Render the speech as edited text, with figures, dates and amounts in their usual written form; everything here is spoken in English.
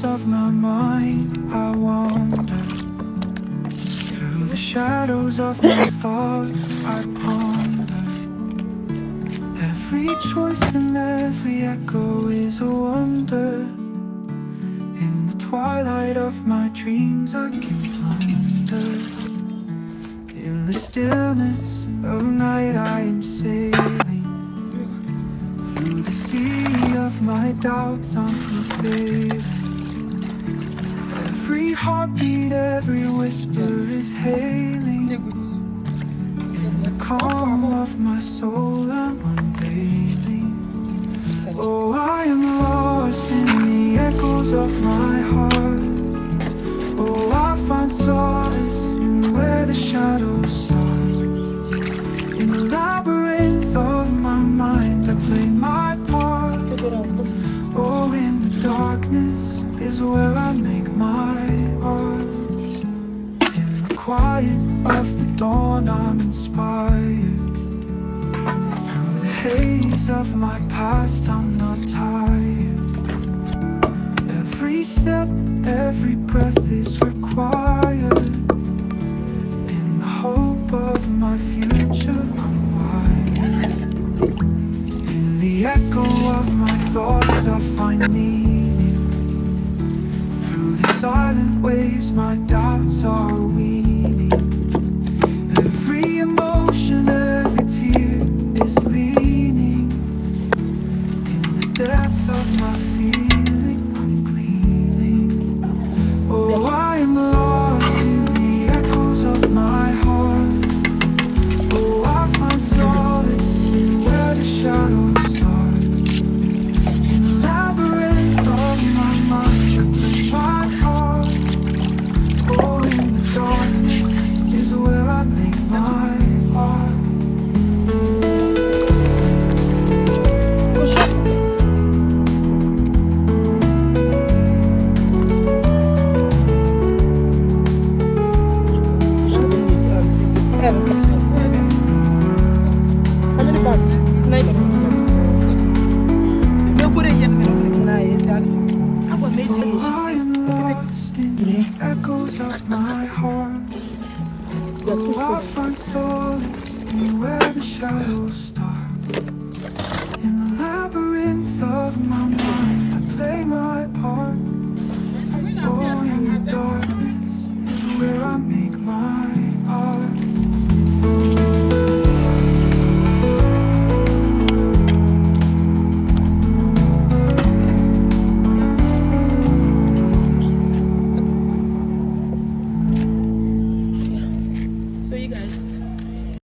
labyrinths of my mind I wander. Through the shadows of my thoughts I ponder. Every choice and every echo is a wonder. In the twilight of my dreams I can plunder. In the stillness of night I am sailing. Through the sea of my doubts I'm prevailing. Every heartbeat, every whisper is hailing. In the calm of my soul I'm unveiling. Oh, I am lost in the echoes of my heart. Oh, I find solace in where the shadows are. In the labyrinth of my mind I play my part. Oh, in the darkness is where I make my art. In the quiet of the dawn I'm inspired. Through the haze of my past I'm not tired. Every step, every breath is required. In the hope of my future I'm wired. In the echo of my thoughts I find meaning. Through the silent waves my doubts are weaning. Every emotion, every tear is leaning. In the depth of my feeling I'm gleaning. Oh, I am lost in the echoes of my heart. Oh, I find solace in where the shadows start. In the labyrinth of my mind I play my part. Oh, in the darkness is where I make my art. I am lost in the echoes of my heart. Oh, I find solace in where the shadows start. In the labyrinth of my mind I play my